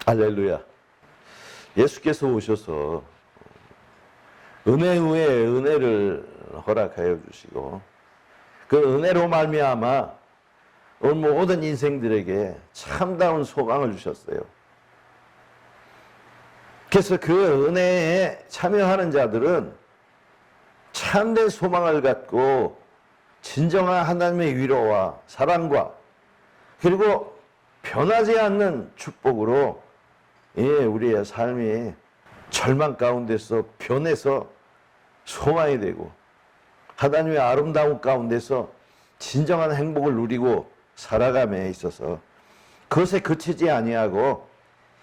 할렐루야. 예수께서 오셔서 은혜 위에 은혜를 허락하여 주시고 그 은혜로 말미암아 오늘 모든 인생들에게 참다운 소망을 주셨어요. 그래서 그 은혜에 참여하는 자들은 참된 소망을 갖고 진정한 하나님의 위로와 사랑과 그리고 변하지 않는 축복으로 우리의 삶이 절망 가운데서 변해서 소망이 되고 하나님의 아름다운 가운데서 진정한 행복을 누리고 살아감에 있어서 그것에 그치지 아니하고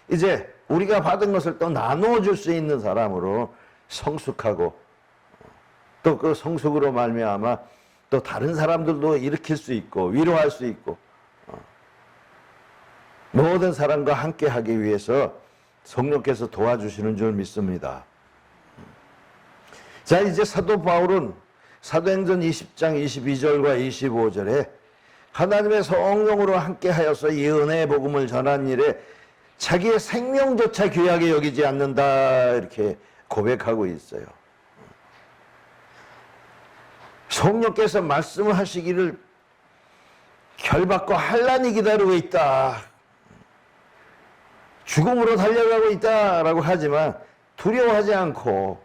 이제 우리가 받은 것을 또 나누어 줄 수 있는 사람으로 성숙하고 또 그 성숙으로 말미암아 또 다른 사람들도 일으킬 수 있고 위로할 수 있고 모든 사람과 함께 하기 위해서 성령께서 도와주시는 줄 믿습니다. 자, 이제 사도 바울은 사도행전 20장 22절과 25절에 하나님의 성령으로 함께 하여서 이 은혜의 복음을 전한 일에 자기의 생명조차 귀하게 여기지 않는다 이렇게 고백하고 있어요. 성령께서 말씀하시기를 결박과 환난이 기다리고 있다. 죽음으로 달려가고 있다라고 하지만 두려워하지 않고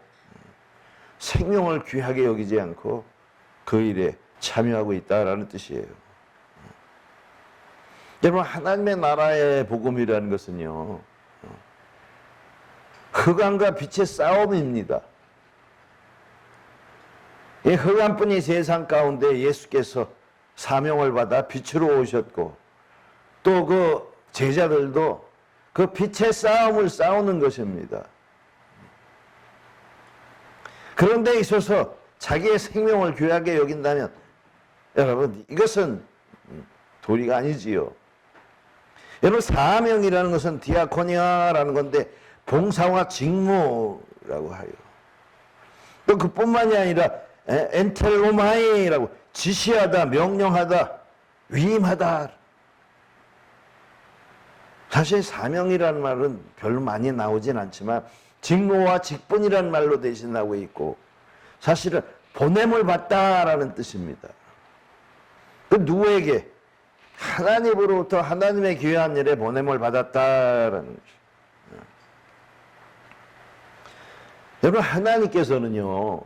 생명을 귀하게 여기지 않고 그 일에 참여하고 있다라는 뜻이에요. 여러분, 하나님의 나라의 복음이라는 것은요, 흑암과 빛의 싸움입니다. 이 흑암뿐이 세상 가운데 예수께서 사명을 받아 빛으로 오셨고 또 그 제자들도 그 빛의 싸움을 싸우는 것입니다. 그런데 있어서 자기의 생명을 귀하게 여긴다면 여러분 이것은 도리가 아니지요. 여러분 사명이라는 것은 디아코니아라는 건데 봉사와 직무라고 하요. 또 그뿐만이 아니라 엔텔로마이라고 지시하다, 명령하다, 위임하다. 사실 사명이라는 말은 별로 많이 나오진 않지만 직무와 직분이라는 말로 대신하고 있고 사실은 보냄을 받다라는 뜻입니다. 그 누구에게? 하나님으로부터 하나님의 귀한 일에 보냄을 받았다라는 것이죠. 여러분 하나님께서는요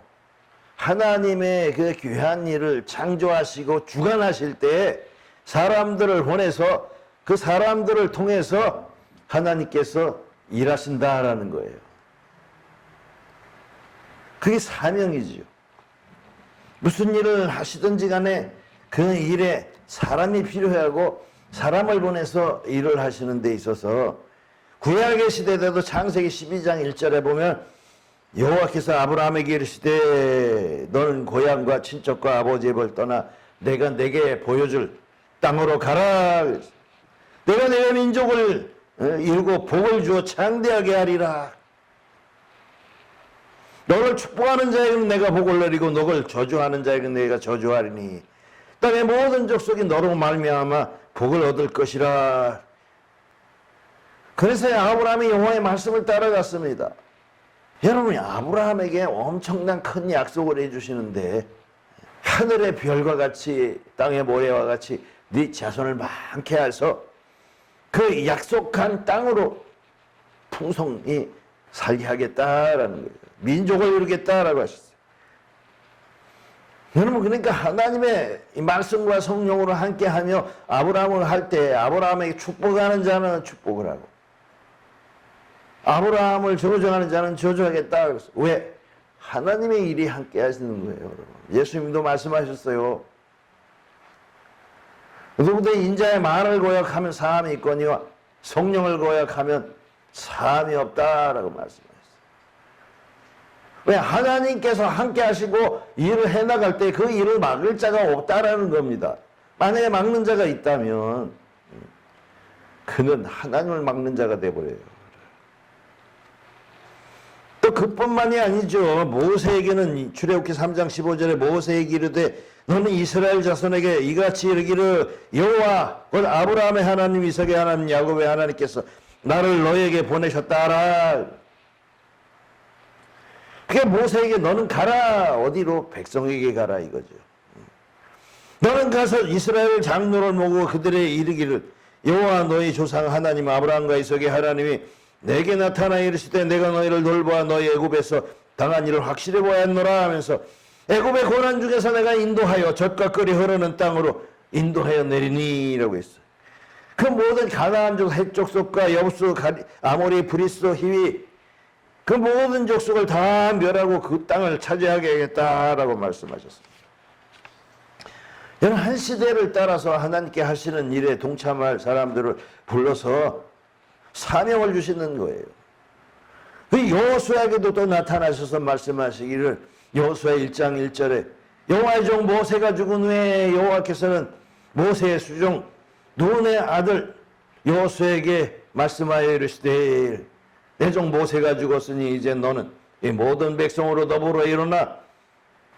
하나님의 그 귀한 일을 창조하시고 주관하실 때 사람들을 보내서 그 사람들을 통해서 하나님께서 일하신다라는 거예요. 그게 사명이지요. 무슨 일을 하시든지 간에 그 일에 사람이 필요하고 사람을 보내서 일을 하시는 데 있어서 구약의 시대에도 창세기 12장 1절에 보면 여호와께서 아브라함에게 이르시되 너는 고향과 친척과 아버지의 집을 떠나 내가 내게 보여줄 땅으로 가라. 내가 내 민족을 이루고 복을 주어 창대하게 하리라. 너를 축복하는 자에게는 내가 복을 내리고 너를 저주하는 자에게는 내가 저주하리니 땅의 모든 족속이 너로 말미암아 복을 얻을 것이라. 그래서 아브라함이 여호와의 말씀을 따라갔습니다. 여러분이 아브라함에게 엄청난 큰 약속을 해주시는데 하늘의 별과 같이 땅의 모래와 같이 네 자손을 많게 해서 그 약속한 땅으로 풍성히 살게 하겠다라는 거예요. 민족을 이루겠다라고 하셨어요. 여러분 그러니까 하나님의 이 말씀과 성령으로 함께하며 아브라함을 할 때 아브라함에게 축복하는 자는 축복을 하고 아브라함을 저주하는 자는 저주하겠다. 그랬어요. 왜? 하나님의 일이 함께 하시는 거예요. 여러분. 예수님도 말씀하셨어요. 누구든 인자의 말을 고약하면 사함이 있거니와 성령을 고약하면 사함이 없다라고 말씀하셨어요. 왜? 하나님께서 함께 하시고 일을 해나갈 때 그 일을 막을 자가 없다라는 겁니다. 만약에 막는 자가 있다면 그는 하나님을 막는 자가 되어버려요. 또 그뿐만이 아니죠. 모세에게는 출애굽기 3장 15절에 모세에게 이르되 너는 이스라엘 자손에게 이같이 이르기를 여호와 곧 아브라함의 하나님 이삭의 하나님 야곱의 하나님께서 나를 너에게 보내셨다 하라. 그게 모세에게 너는 가라. 어디로? 백성에게 가라 이거죠. 너는 가서 이스라엘 장로를 모으고 그들의 이르기를 여호와 너희 조상 하나님 아브라함과 이삭의 하나님이 내게 나타나 이르시되 내가 너희를 돌보아 너희 애굽에서 당한 일을 확실히 보았노라 하면서 애굽의 고난 중에서 내가 인도하여 젖과 꿀이 흐르는 땅으로 인도하여 내리니라고 했어요. 그 모든 가나안족, 헷 족속과 여부수, 아모리, 브리스, 히위 그 모든 족속을 다 멸하고 그 땅을 차지하게 하겠다라고 말씀하셨습니다. 여러분, 한 시대를 따라서 하나님께 하시는 일에 동참할 사람들을 불러서 사명을 주시는 거예요. 그 여호수아에게도 또 나타나셔서 말씀하시기를 여호수아 1장 1절에 여호와의 종 모세가 죽은 후에 여호와께서는 모세의 수종 눈의 아들 여호수아에게 말씀하여 이르시되 내 종 모세가 죽었으니 이제 너는 이 모든 백성으로 더불어 일어나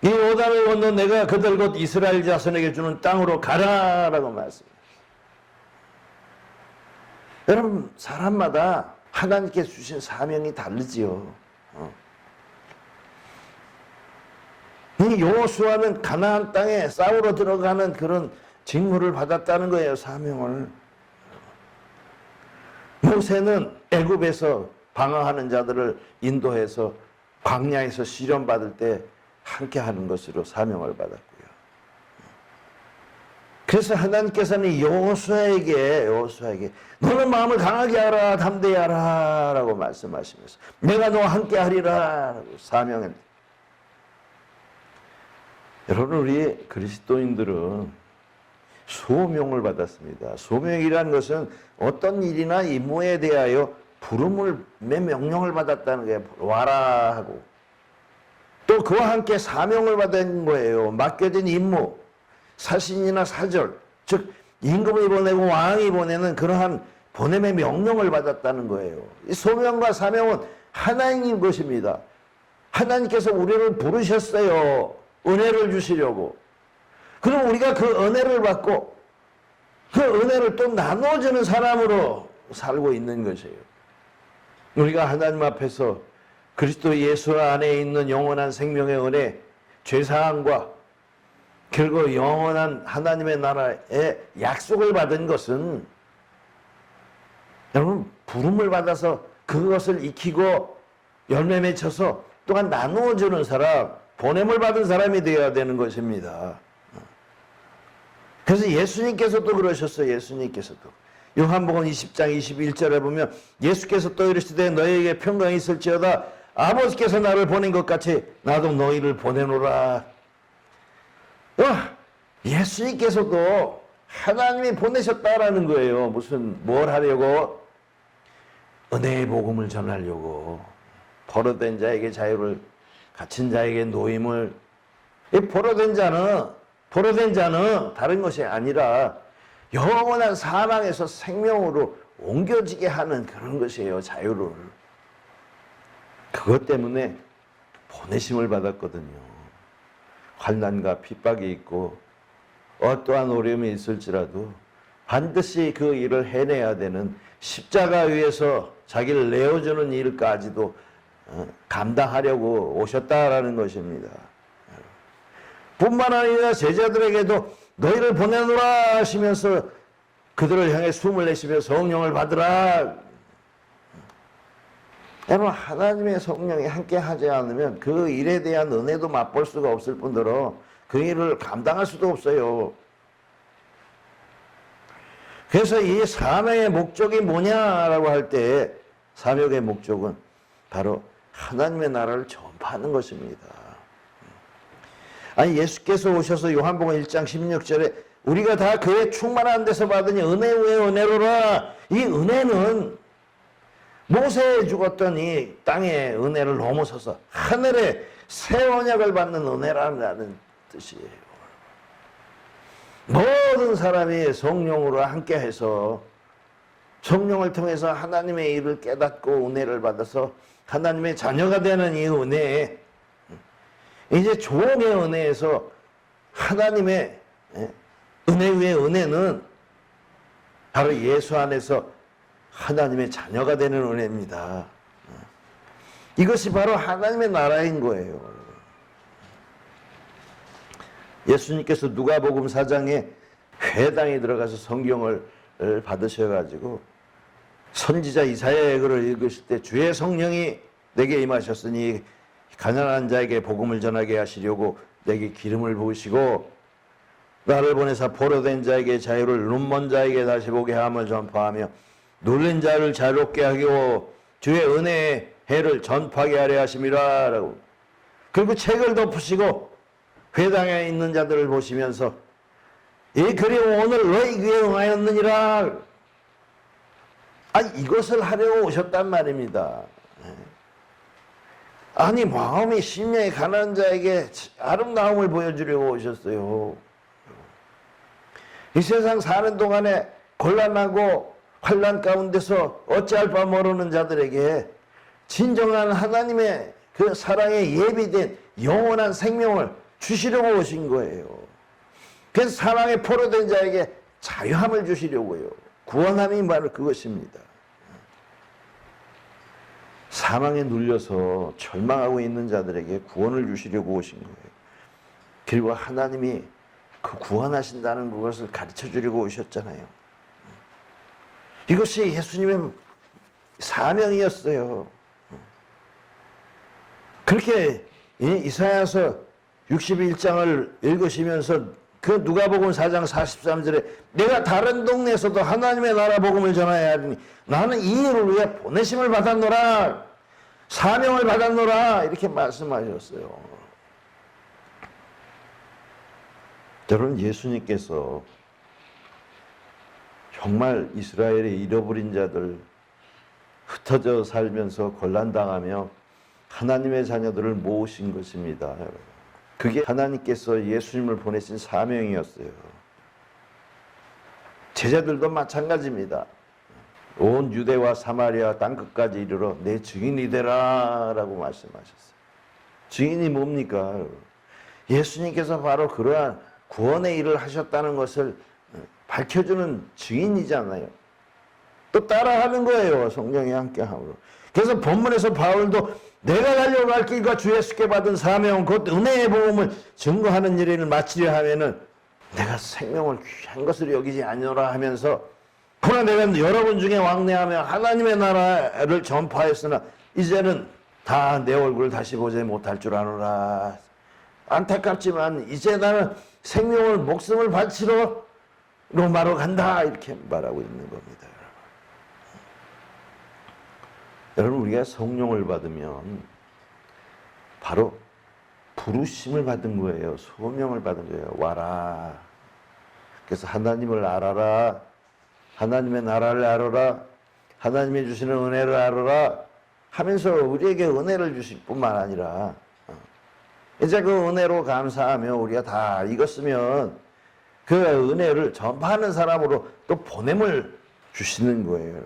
이 요단을 건너 내가 그들 곧 이스라엘 자손에게 주는 땅으로 가라라고 말씀합니다. 여러분, 사람마다 하나님께 주신 사명이 다르지요. 이 여호수아는 가나안 땅에 싸우러 들어가는 그런 직무를 받았다는 거예요. 사명을. 모세는 애굽에서 방황하는 자들을 인도해서 광야에서 시련받을 때 함께 하는 것으로 사명을 받았고요. 그래서 하나님께서는 여호수아에게 너는 마음을 강하게 하라 담대히 하라 라고 말씀하시면서 내가 너와 함께 하리라 라고 사명을. 여러분, 우리 그리스도인들은 소명을 받았습니다. 소명이라는 것은 어떤 일이나 임무에 대하여 부름의 명령을 받았다는 거예요. 와라 하고 또 그와 함께 사명을 받은 거예요. 맡겨진 임무, 사신이나 사절, 즉 임금이 보내고 왕이 보내는 그러한 보냄의 명령을 받았다는 거예요. 이 소명과 사명은 하나님인 것입니다. 하나님께서 우리를 부르셨어요. 은혜를 주시려고. 그럼 우리가 그 은혜를 받고 그 은혜를 또 나눠주는 사람으로 살고 있는 것이에요. 우리가 하나님 앞에서 그리스도 예수 안에 있는 영원한 생명의 은혜, 죄사함과 그리고 영원한 하나님의 나라의 약속을 받은 것은 여러분, 부름을 받아서 그것을 익히고 열매 맺혀서 또한 나누어주는 사람, 보냄을 받은 사람이 되어야 되는 것입니다. 그래서 예수님께서도 그러셨어요. 예수님께서도. 요한복음 20장 21절에 보면 예수께서 또 이르시되 너희에게 평강이 있을지어다 아버지께서 나를 보낸 것 같이 나도 너희를 보내노라. 예수님께서도 하나님이 보내셨다라는 거예요. 뭘 하려고? 은혜의 복음을 전하려고. 포로된 자에게 자유를, 갇힌 자에게 노임을. 이 포로된 자는 다른 것이 아니라 영원한 사망에서 생명으로 옮겨지게 하는 그런 것이에요. 자유를. 그것 때문에 보내심을 받았거든요. 환난과 핍박이 있고 어떠한 어려움이 있을지라도 반드시 그 일을 해내야 되는 십자가 위에서 자기를 내어주는 일까지도 감당하려고 오셨다라는 것입니다. 뿐만 아니라 제자들에게도 너희를 보내노라 하시면서 그들을 향해 숨을 내쉬며 성령을 받으라. 여러분, 하나님의 성령이 함께 하지 않으면 그 일에 대한 은혜도 맛볼 수가 없을 뿐더러 그 일을 감당할 수도 없어요. 그래서 이 사명의 목적이 뭐냐라고 할 때 사명의 목적은 바로 하나님의 나라를 전파하는 것입니다. 아니, 예수께서 오셔서 요한복음 1장 16절에 우리가 다 그의 충만한 데서 받으니 은혜 위에 은혜로라. 이 은혜는 모세에 죽었던 이 땅의 은혜를 넘어서서 하늘의 새 언약을 받는 은혜라는 뜻이에요. 모든 사람이 성령으로 함께해서 성령을 통해서 하나님의 일을 깨닫고 은혜를 받아서 하나님의 자녀가 되는 이 은혜에 이제 종의 은혜에서 하나님의 은혜 위의 은혜는 바로 예수 안에서 하나님의 자녀가 되는 은혜입니다. 이것이 바로 하나님의 나라인 거예요. 예수님께서 누가복음 4장에 회당에 들어가서 성경을 받으셔가지고 선지자 이사야의 글을 읽으실 때 주의 성령이 내게 임하셨으니 가난한 자에게 복음을 전하게 하시려고 내게 기름을 부으시고 나를 보내사 포로된 자에게 자유를, 눈먼 자에게 다시 보게 함을 전파하며 눌린 자를 자유롭게 하고 주의 은혜의 해를 전파하게 하려 하심이라 라고. 그리고 책을 덮으시고 회당에 있는 자들을 보시면서 이 그리고 오늘 너희 귀에 응하였느니라. 이것을 하려고 오셨단 말입니다. 아니 마음이 심령이 가난한 자에게 아름다움을 보여주려고 오셨어요. 이 세상 사는 동안에 곤란하고 환난 가운데서 어찌할 바 모르는 자들에게 진정한 하나님의 그 사랑에 예비된 영원한 생명을 주시려고 오신 거예요. 그래서 사랑에 포로된 자에게 자유함을 주시려고요. 구원함이 바로 그것입니다. 사망에 눌려서 절망하고 있는 자들에게 구원을 주시려고 오신 거예요. 그리고 하나님이 그 구원하신다는 것을 가르쳐 주려고 오셨잖아요. 이것이 예수님의 사명이었어요. 그렇게 이사야서 61장을 읽으시면서 그 누가복음 4장 43절에 내가 다른 동네에서도 하나님의 나라 복음을 전하여야 하리니 나는 이 일을 위해 보내심을 받았노라, 사명을 받았노라, 이렇게 말씀하셨어요. 여러분, 예수님께서 정말 이스라엘의 잃어버린 자들, 흩어져 살면서 곤란당하며 하나님의 자녀들을 모으신 것입니다. 그게 하나님께서 예수님을 보내신 사명이었어요. 제자들도 마찬가지입니다. 온 유대와 사마리아 땅끝까지 이르러 내 증인이 되라 라고 말씀하셨어요. 증인이 뭡니까? 예수님께서 바로 그러한 구원의 일을 하셨다는 것을 밝혀주는 증인이잖아요. 또 따라하는 거예요. 성령이 함께함으로. 그래서 본문에서 바울도 내가 달려갈 길과 주 예수께 받은 사명 곧 은혜의 복음을 증거하는 일을 마치려 하면은 내가 생명을 귀한 것으로 여기지 아니노라 하면서 그러나 내가 여러분 중에 왕래하며 하나님의 나라를 전파했으나 이제는 다 내 얼굴을 다시 보지 못할 줄 아노라. 안타깝지만 이제 나는 생명을 목숨을 바치러 로마로 간다, 이렇게 말하고 있는 겁니다. 여러분, 우리가 성령을 받으면 바로 부르심을 받은 거예요. 소명을 받은 거예요. 와라. 그래서 하나님을 알아라, 하나님의 나라를 알아라, 하나님이 주시는 은혜를 알아라 하면서 우리에게 은혜를 주실 뿐만 아니라 이제 그 은혜로 감사하며 우리가 다 익었으면 그 은혜를 전파하는 사람으로 또 보냄을 주시는 거예요.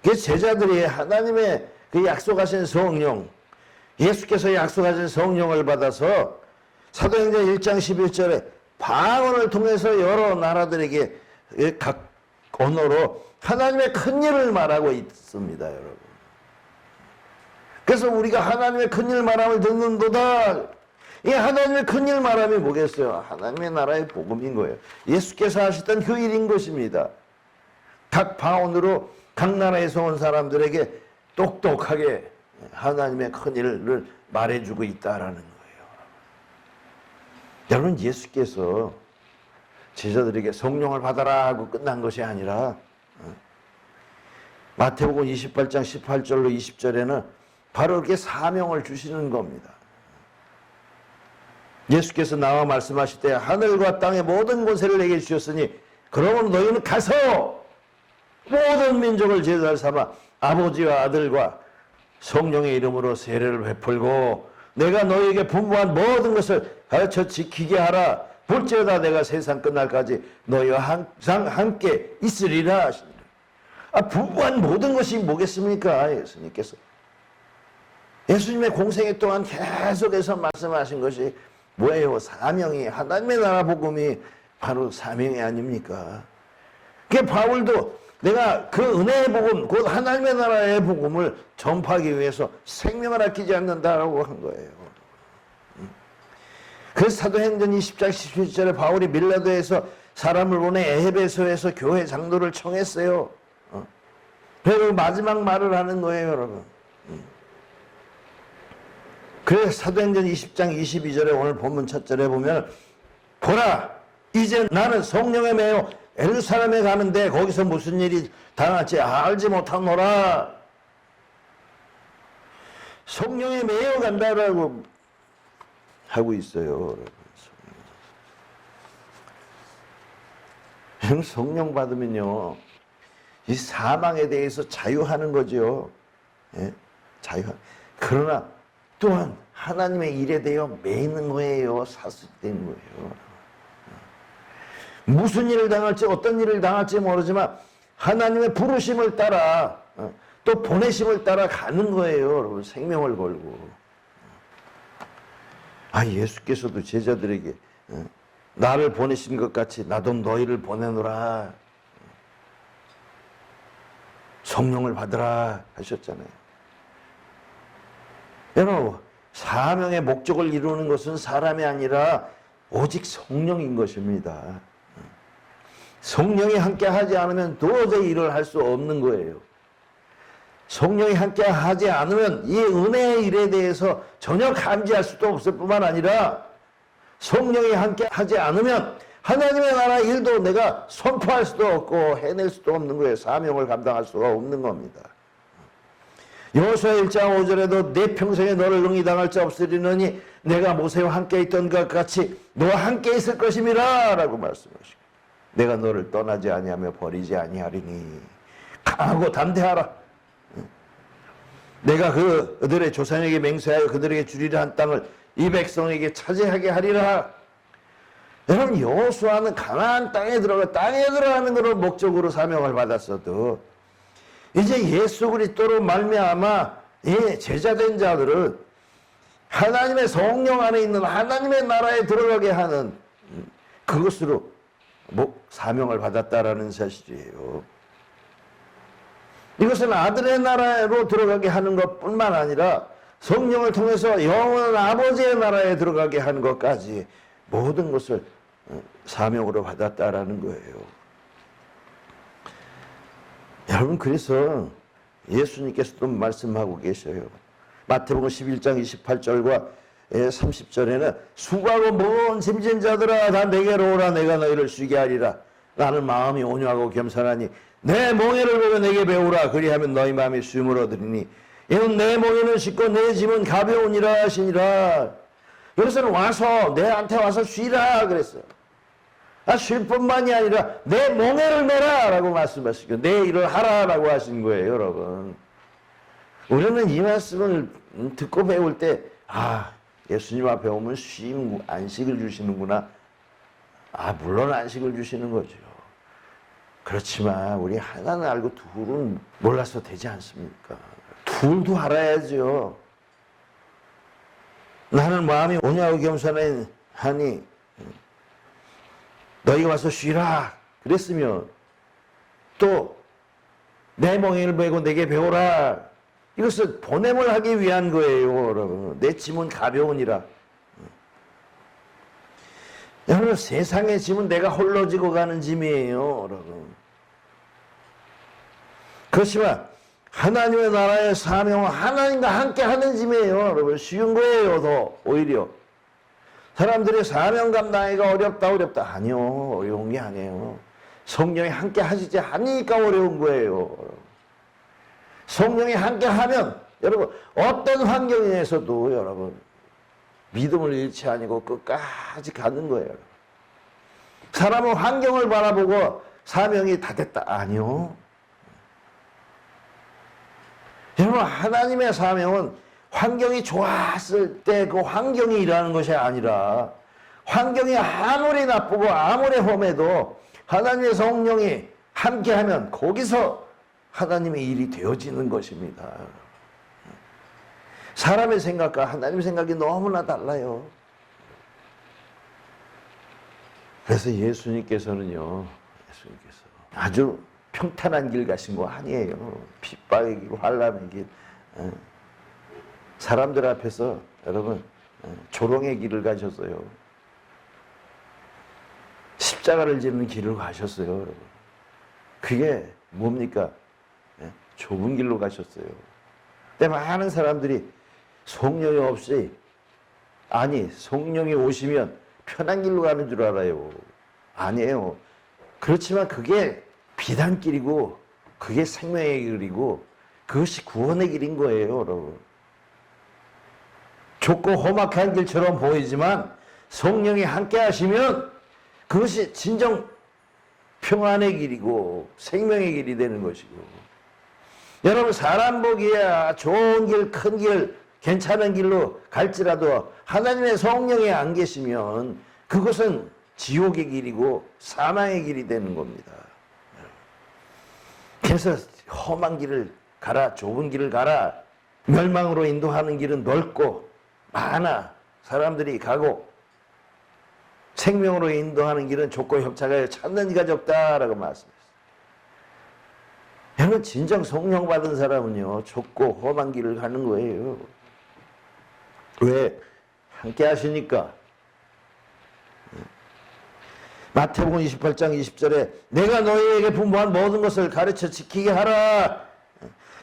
그 제자들이 하나님의 그 약속하신 성령, 예수께서 약속하신 성령을 받아서 사도행전 1장 11절에 방언을 통해서 여러 나라들에게 각 언어로 하나님의 큰 일을 말하고 있습니다, 여러분. 그래서 우리가 하나님의 큰 일 말함을 듣는도다. 이 하나님의 큰 일 말함이 뭐겠어요? 하나님의 나라의 복음인 거예요. 예수께서 하셨던 그 일인 것입니다. 각 방언으로 각 나라에서 온 사람들에게 똑똑하게 하나님의 큰 일을 말해주고 있다라는 거예요. 여러분, 예수께서 제자들에게 성령을 받아라 하고 끝난 것이 아니라 마태복음 28장 18절로 20절에는 바로 이렇게 사명을 주시는 겁니다. 예수께서 나와 말씀하실 때 하늘과 땅의 모든 권세를 내게 주셨으니 그러면 너희는 가서 모든 민족을 제자를 삼아 아버지와 아들과 성령의 이름으로 세례를 베풀고 내가 너희에게 분부한 모든 것을 가르쳐 지키게 하라. 볼지어다 내가 세상 끝날까지 너희와 항상 함께 있으리라 하시니라. 분부한 모든 것이 뭐겠습니까? 예수님께서. 예수님의 공생애 동안 계속해서 말씀하신 것이 뭐예요? 사명이, 하나님의 나라 복음이 바로 사명이 아닙니까? 그 바울도 내가 그 은혜의 복음, 곧 하나님의 나라의 복음을 전파하기 위해서 생명을 아끼지 않는다라고 한 거예요. 그래서 사도행전 20장 17절에 바울이 밀라도에서 사람을 보내 에베소에서 교회 장로를 청했어요. 그리고 마지막 말을 하는 거예요, 여러분. 그래서 사도행전 20장 22절에 오늘 본문 첫 절에 보면, 보라, 이제 나는 성령에 매여 예루살렘에 가는데 거기서 무슨 일이 당할지 알지 못하노라. 성령에 매여 간다라고 하고 있어요, 여러분. 성령 받으면요, 이 사망에 대해서 자유하는 거죠. 예? 그러나 또한 하나님의 일에 대해 매이는 거예요. 사수되는 거예요. 무슨 일을 당할지 어떤 일을 당할지 모르지만 하나님의 부르심을 따라 또 보내심을 따라 가는 거예요. 여러분, 생명을 걸고. 예수께서도 제자들에게 나를 보내신 것 같이 나도 너희를 보내노라. 성령을 받으라 하셨잖아요. 여러분, 사명의 목적을 이루는 것은 사람이 아니라 오직 성령인 것입니다. 성령이 함께 하지 않으면 도저히 일을 할 수 없는 거예요. 성령이 함께 하지 않으면 이 은혜의 일에 대해서 전혀 감지할 수도 없을 뿐만 아니라 성령이 함께 하지 않으면 하나님의 나라 일도 내가 선포할 수도 없고 해낼 수도 없는 거예요. 사명을 감당할 수가 없는 겁니다. 여호수아 1장 5절에도 내 평생에 너를 능히 당할 자 없으리느니 내가 모세와 함께 있던 것 같이 너와 함께 있을 것임이라 라고 말씀하시고, 내가 너를 떠나지 아니하며 버리지 아니하리니 강하고 담대하라. 내가 그들의 조상에게 맹세하여 그들에게 주리라 한 땅을 이 백성에게 차지하게 하리라. 여러분, 여호수아는 가나안 땅에 들어가는 것을 목적으로 사명을 받았어도 이제 예수 그리스도로 말미암아 제자된 자들은 하나님의 성령 안에 있는 하나님의 나라에 들어가게 하는 그것으로 사명을 받았다라는 사실이에요. 이것은 아들의 나라로 들어가게 하는 것뿐만 아니라 성령을 통해서 영원한 아버지의 나라에 들어가게 하는 것까지 모든 것을 사명으로 받았다라는 거예요. 여러분, 그래서 예수님께서도 말씀하고 계셔요. 마태복음 11장 28절과 30절에는 수고하고 무거운 짐진 자들아 다 내게로 오라. 내가 너희를 쉬게 하리라. 나는 마음이 온유하고 겸손하니 내 멍에를 보고 내게 배우라. 그리하면 너희 마음이 쉼을 얻으리니 이는 내 멍에는 쉽고 내 짐은 가벼우니라 하시니라. 그래서는 와서 내한테 와서 쉬라 그랬어요. 쉴 뿐만이 아니라 내 멍에를 메라 라고 말씀하시고 내 일을 하라 라고 하신 거예요. 여러분, 우리는 이 말씀을 듣고 배울 때 예수님 앞에 오면 안식을 주시는구나. 물론 안식을 주시는 거죠. 그렇지만 우리 하나는 알고 둘은 몰라서 되지 않습니까? 둘도 알아야죠. 나는 마음이 온유하고 겸손하니 너희가 와서 쉬라 그랬으면 또 내 멍에를 메고 내게 배우라. 이것은 보냄을 하기 위한 거예요. 여러분, 내 짐은 가벼우니라. 여러분, 세상의 짐은 내가 홀로 지고 가는 짐이에요. 여러분, 그렇지만 하나님의 나라의 사명은 하나님과 함께 하는 짐이에요. 여러분, 쉬운 거예요. 더 오히려 사람들이 사명 감당하기가 어렵다. 아니요, 어려운 게 아니에요. 성령이 함께 하시지 않으니까 어려운 거예요. 성령이 함께 하면 여러분 어떤 환경에서도 여러분 믿음을 잃지 아니고 끝까지 가는 거예요. 사람은 환경을 바라보고 사명이 다 됐다. 아니요. 여러분, 하나님의 사명은 환경이 좋았을 때 그 환경이 일하는 것이 아니라 환경이 아무리 나쁘고 아무리 험해도 하나님의 성령이 함께하면 거기서 하나님의 일이 되어지는 것입니다. 사람의 생각과 하나님의 생각이 너무나 달라요. 그래서 예수님께서 아주 평탄한 길 가신 거 아니에요. 핍박의 길, 환란의 길. 사람들 앞에서 여러분 조롱의 길을 가셨어요. 십자가를 지는 길을 가셨어요. 여러분. 그게 뭡니까? 좁은 길로 가셨어요. 근데 많은 사람들이 성령이 없이, 아니 성령이 오시면 편한 길로 가는 줄 알아요. 아니에요. 그렇지만 그게 비단길이고 그게 생명의 길이고 그것이 구원의 길인 거예요. 여러분. 좁고 험악한 길처럼 보이지만 성령이 함께 하시면 그것이 진정 평안의 길이고 생명의 길이 되는 것이고, 여러분 사람 보기야 좋은 길, 큰 길, 괜찮은 길로 갈지라도 하나님의 성령이 안 계시면 그것은 지옥의 길이고 사망의 길이 되는 겁니다. 그래서 험한 길을 가라, 좁은 길을 가라. 멸망으로 인도하는 길은 넓고 많아 사람들이 가고, 생명으로 인도하는 길은 좁고 협착하여 찾는 이가 적다라고 말씀했어요. 여러분 진정 성령 받은 사람은요 좁고 험한 길을 가는 거예요. 왜? 함께 하시니까. 마태복음 28장 20절에 내가 너희에게 분부한 모든 것을 가르쳐 지키게 하라.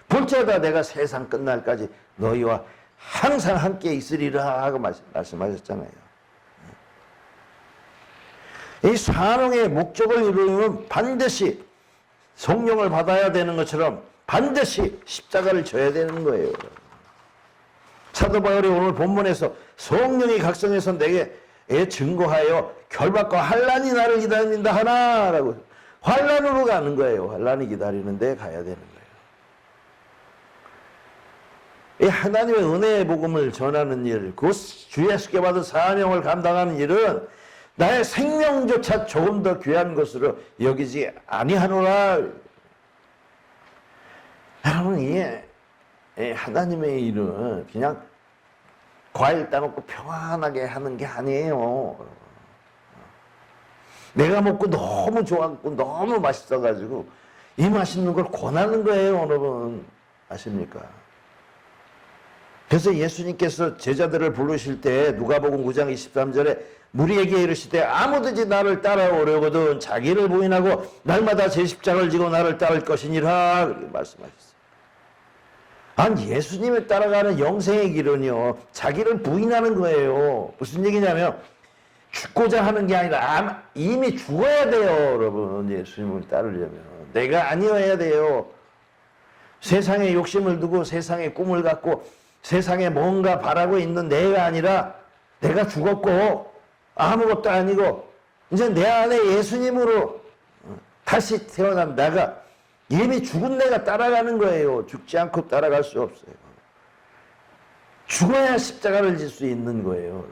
볼지어다 내가 세상 끝날까지 너희와 항상 함께 있으리라 하고 말씀하셨잖아요. 이 산홍의 목적을 이루려면 반드시 성령을 받아야 되는 것처럼 반드시 십자가를 져야 되는 거예요. 사도 바울이 오늘 본문에서 성령이 각성해서 내게 증거하여 결박과 환란이 나를 기다린다 하나라고, 환란으로 가는 거예요. 환란이 기다리는데 가야 되는 거예요. 이 하나님의 은혜의 복음을 전하는 일, 그 주 예수께 받은 사명을 감당하는 일은 나의 생명조차 조금 더 귀한 것으로 여기지 아니하노라. 여러분 이게 하나님의 일은 그냥 과일 따먹고 평안하게 하는 게 아니에요. 내가 먹고 너무 좋았고 너무 맛있어가지고 이 맛있는 걸 권하는 거예요. 여러분 아십니까? 그래서 예수님께서 제자들을 부르실 때 누가복음 9장 23절에 무리에게 이르시되 아무든지 나를 따라오려거든 자기를 부인하고 날마다 제 십자가를 지고 나를 따를 것이니라 그렇게 말씀하셨어요. 아니 예수님을 따라가는 영생의 길은요 자기를 부인하는 거예요. 무슨 얘기냐면 죽고자 하는 게 아니라 이미 죽어야 돼요. 여러분 예수님을 따르려면 내가 아니어야 돼요. 세상에 욕심을 두고 세상에 꿈을 갖고 세상에 뭔가 바라고 있는 내가 아니라 내가 죽었고 아무것도 아니고 이제 내 안에 예수님으로 다시 태어난 내가, 이미 죽은 내가 따라가는 거예요. 죽지 않고 따라갈 수 없어요. 죽어야 십자가를 질 수 있는 거예요.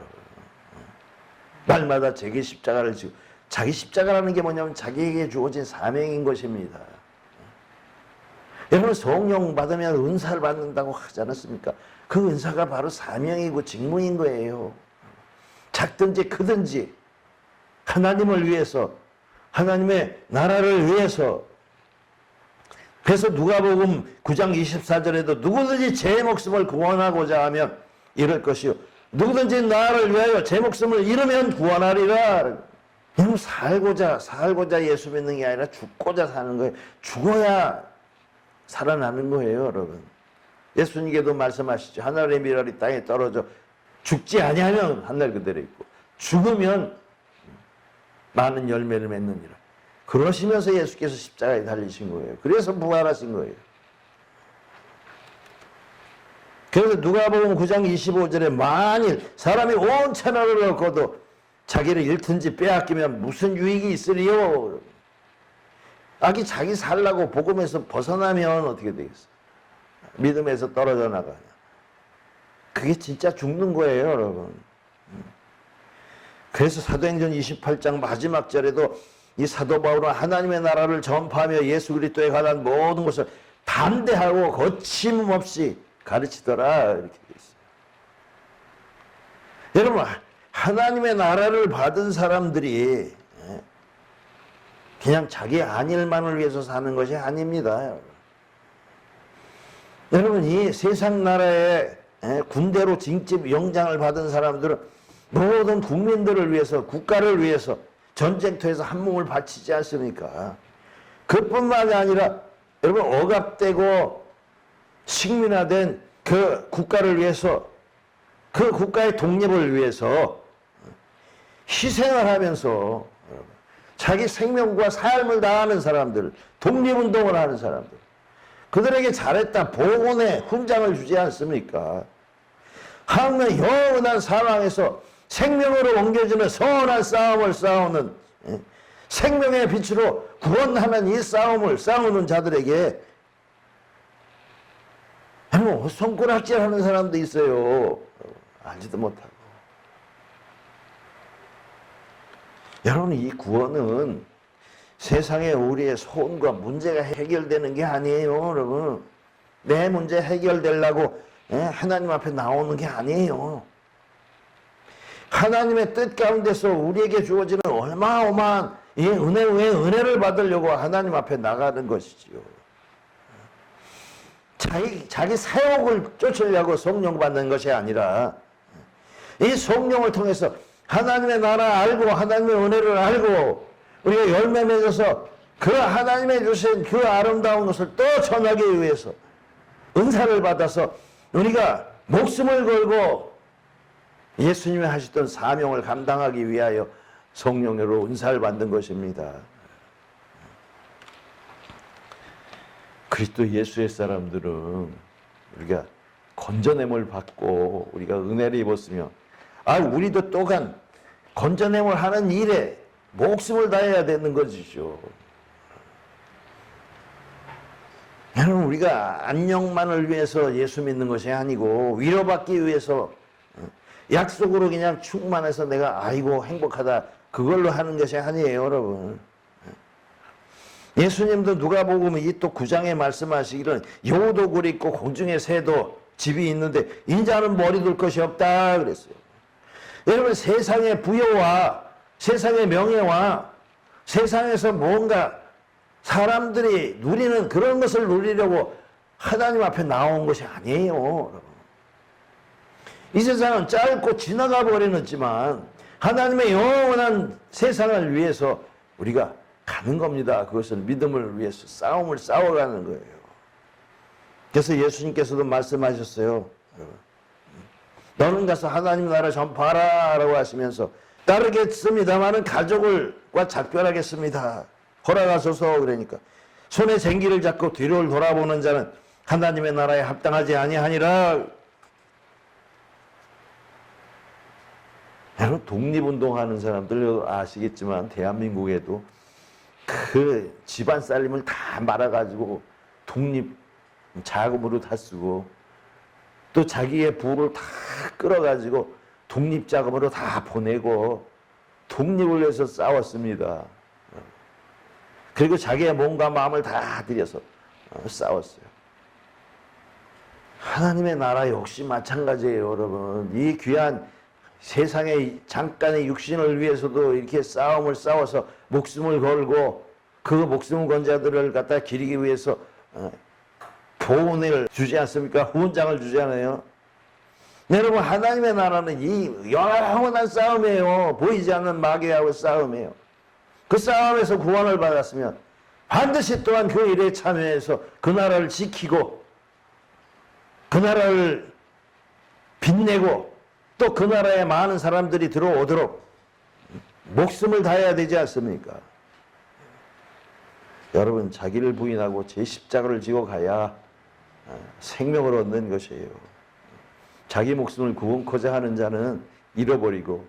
날마다 자기 십자가를 지고, 자기 십자가라는 게 뭐냐면 자기에게 주어진 사명인 것입니다. 여러분 성령 받으면 은사를 받는다고 하지 않았습니까? 그 은사가 바로 사명이고 직무인 거예요. 작든지 크든지 하나님을 위해서, 하나님의 나라를 위해서. 그래서 누가복음 9장 24절에도 누구든지 제 목숨을 구원하고자 하면 이럴 것이요 누구든지 나를 위하여 제 목숨을 잃으면 구원하리라. 여러분 살고자 예수 믿는 게 아니라 죽고자 사는 거예요. 죽어야 살아나는 거예요. 여러분 예수님께도 말씀하시죠. 하늘의 미랄이 땅에 떨어져 죽지 아니하면 하늘 그대로 있고 죽으면 많은 열매를 맺느니라. 그러시면서 예수께서 십자가에 달리신 거예요. 그래서 부활하신 거예요. 그래서 누가복음 9장 25절에 만일 사람이 온 천하를 얻고도 자기를 잃든지 빼앗기면 무슨 유익이 있으리요? 아기 자기 살라고 복음에서 벗어나면 어떻게 되겠어요? 믿음에서 떨어져 나가냐. 그게 진짜 죽는 거예요, 여러분. 그래서 사도행전 28장 마지막 절에도 이 사도 바울은 하나님의 나라를 전파하며 예수 그리스도에 관한 모든 것을 담대하고 거침없이 가르치더라 이렇게 되어 있어요. 여러분 하나님의 나라를 받은 사람들이 그냥 자기 안일만을 위해서 사는 것이 아닙니다. 여러분, 이 세상 나라에 군대로 징집 영장을 받은 사람들은 모든 국민들을 위해서, 국가를 위해서 전쟁터에서 한 몸을 바치지 않습니까? 그뿐만이 아니라 여러분, 억압되고 식민화된 그 국가를 위해서, 그 국가의 독립을 위해서 희생을 하면서 자기 생명과 삶을 다하는 사람들, 독립운동을 하는 사람들, 그들에게 잘했다 복원의 훈장을 주지 않습니까? 하나님의 영원한 사랑에서 생명으로 옮겨지는 선한 싸움을 싸우는, 생명의 빛으로 구원하는 이 싸움을 싸우는 자들에게 손가락질하는 사람도 있어요. 알지도 못하고. 여러분, 이 구원은 세상에 우리의 소원과 문제가 해결되는 게 아니에요, 여러분. 내 문제 해결되려고 하나님 앞에 나오는 게 아니에요. 하나님의 뜻 가운데서 우리에게 주어지는 어마어마한 이 은혜 위에 은혜를 받으려고 하나님 앞에 나가는 것이지요. 자기 사욕을 쫓으려고 성령 받는 것이 아니라 이 성령을 통해서 하나님의 나라 알고 하나님의 은혜를 알고 우리가 열매 맺어서 그 하나님의 주신 그 아름다운 것을 또 전하기 위해서 은사를 받아서 우리가 목숨을 걸고 예수님이 하시던 사명을 감당하기 위하여 성령으로 은사를 받는 것입니다. 그리스도 예수의 사람들은 우리가 건져냄을 받고 우리가 은혜를 입었으며 우리도 또한 건져냄을 하는 일에 목숨을 다해야 되는 것이죠. 여러분, 우리가 안녕만을 위해서 예수 믿는 것이 아니고 위로받기 위해서 약속으로 그냥 충만해서 내가 아이고 행복하다 그걸로 하는 것이 아니에요, 여러분. 예수님도 누가복음 이 또 9장에 말씀하시기를 여우도 굴 있고 공중의 새도 집이 있는데 인자는 머리 둘 것이 없다 그랬어요. 여러분, 세상의 부여와 세상의 명예와 세상에서 뭔가 사람들이 누리는 그런 것을 누리려고 하나님 앞에 나온 것이 아니에요, 여러분. 이 세상은 짧고 지나가 버리는지만 하나님의 영원한 세상을 위해서 우리가 가는 겁니다. 그것은 믿음을 위해서 싸움을 싸워가는 거예요. 그래서 예수님께서도 말씀하셨어요. 너는 가서 하나님 나라 전파하라 라고 하시면서 따르겠습니다마는 가족과 작별하겠습니다. 허락하소서. 그러니까 손에 쟁기를 잡고 뒤를 돌아보는 자는 하나님의 나라에 합당하지 아니하니라. 여러분, 독립운동하는 사람들 아시겠지만 대한민국에도 그 집안 살림을 다 말아가지고 독립 자금으로 다 쓰고 또 자기의 부를 다 끌어가지고 독립 자금으로 다 보내고 독립을 위해서 싸웠습니다. 그리고 자기의 몸과 마음을 다 들여서 싸웠어요. 하나님의 나라 역시 마찬가지예요, 여러분. 이 귀한 세상의 잠깐의 육신을 위해서도 이렇게 싸움을 싸워서 목숨을 걸고 그 목숨 건 자들을 갖다 기리기 위해서 보훈을 주지 않습니까? 후원장을 주잖아요. 여러분, 하나님의 나라는 이 영원한 싸움이에요. 보이지 않는 마귀하고 싸움이에요. 그 싸움에서 구원을 받았으면 반드시 또한 그 일에 참여해서 그 나라를 지키고 그 나라를 빛내고 또 그 나라에 많은 사람들이 들어오도록 목숨을 다해야 되지 않습니까? 여러분, 자기를 부인하고 제 십자가를 지고 가야 생명을 얻는 것이에요. 자기 목숨을 구원코자 하는 자는 잃어버리고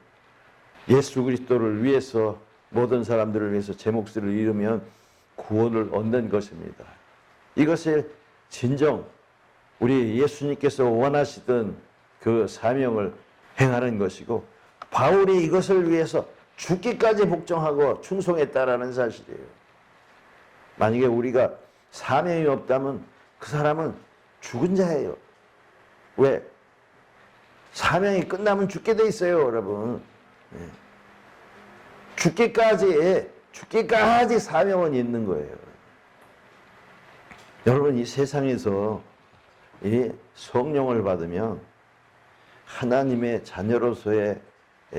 예수 그리스도를 위해서 모든 사람들을 위해서 제 목숨을 잃으면 구원을 얻는 것입니다. 이것이 진정 우리 예수님께서 원하시던 그 사명을 행하는 것이고 바울이 이것을 위해서 죽기까지 복종하고 충성했다라는 사실이에요. 만약에 우리가 사명이 없다면 그 사람은 죽은 자예요. 왜? 사명이 끝나면 죽게 돼 있어요, 여러분. 죽기까지 죽기까지 사명은 있는 거예요. 여러분, 이 세상에서 이 성령을 받으면 하나님의 자녀로서의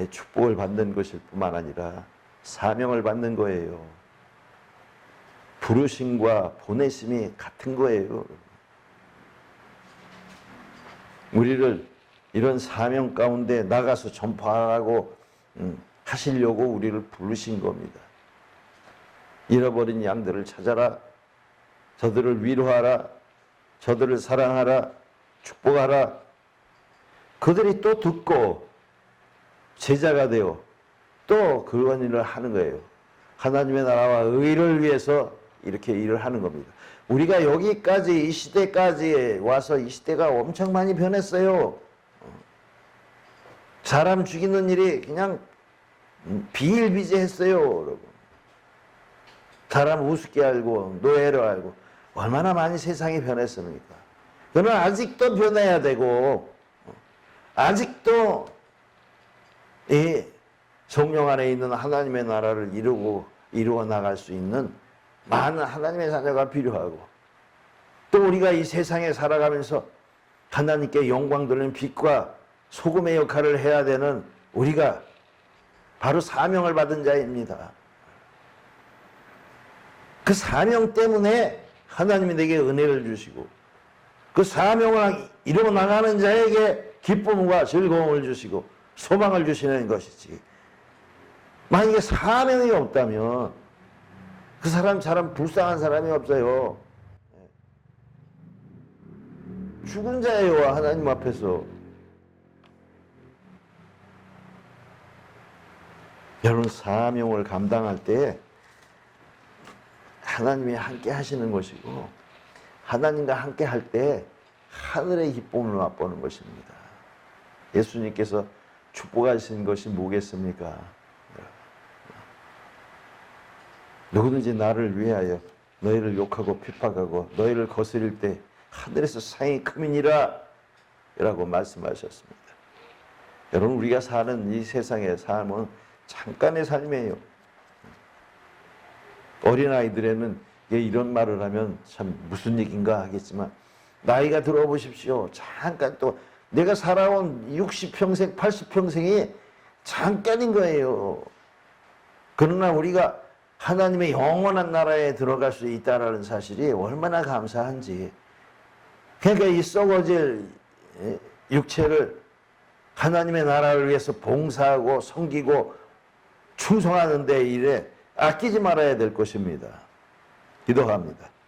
축복을 받는 것일 뿐만 아니라 사명을 받는 거예요. 부르심과 보내심이 같은 거예요. 우리를 이런 사명 가운데 나가서 전파하고 하시려고 우리를 부르신 겁니다. 잃어버린 양들을 찾아라. 저들을 위로하라. 저들을 사랑하라. 축복하라. 그들이 또 듣고 제자가 되어 또 그런 일을 하는 거예요. 하나님의 나라와 의를 위해서 이렇게 일을 하는 겁니다. 우리가 여기까지 이 시대까지 와서 이 시대가 엄청 많이 변했어요. 사람 죽이는 일이 그냥 비일비재했어요, 여러분. 사람 우습게 알고 노예로 알고 얼마나 많이 세상이 변했습니까? 그러나 아직도 변해야 되고 아직도 이 성령 안에 있는 하나님의 나라를 이루어 나갈 수 있는 많은 하나님의 자녀가 필요하고, 또 우리가 이 세상에 살아가면서 하나님께 영광 돌리는 빛과 소금의 역할을 해야 되는 우리가 바로 사명을 받은 자입니다. 그 사명 때문에 하나님이 내게 은혜를 주시고 그 사명을 이루어 나가는 자에게 기쁨과 즐거움을 주시고 소망을 주시는 것이지, 만약에 사명이 없다면 그 사람 불쌍한 사람이 없어요. 죽은 자예요, 하나님 앞에서. 여러분, 사명을 감당할 때 하나님이 함께 하시는 것이고, 하나님과 함께 할 때 하늘의 기쁨을 맛보는 것입니다. 예수님께서 축복하신 것이 뭐겠습니까? 누구든지 나를 위하여 너희를 욕하고 핍박하고 너희를 거스릴 때 하늘에서 상이 크미니라 라고 말씀하셨습니다. 여러분, 우리가 사는 이 세상의 삶은 잠깐의 삶이에요. 어린아이들에는 이런 말을 하면 참 무슨 얘기인가 하겠지만, 나이가 들어보십시오. 잠깐, 또 내가 살아온 60평생, 80평생이 잠깐인 거예요. 그러나 우리가 하나님의 영원한 나라에 들어갈 수 있다는 사실이 얼마나 감사한지. 그러니까 이 썩어질 육체를 하나님의 나라를 위해서 봉사하고 섬기고 충성하는 데 일에 아끼지 말아야 될 것입니다. 기도합니다.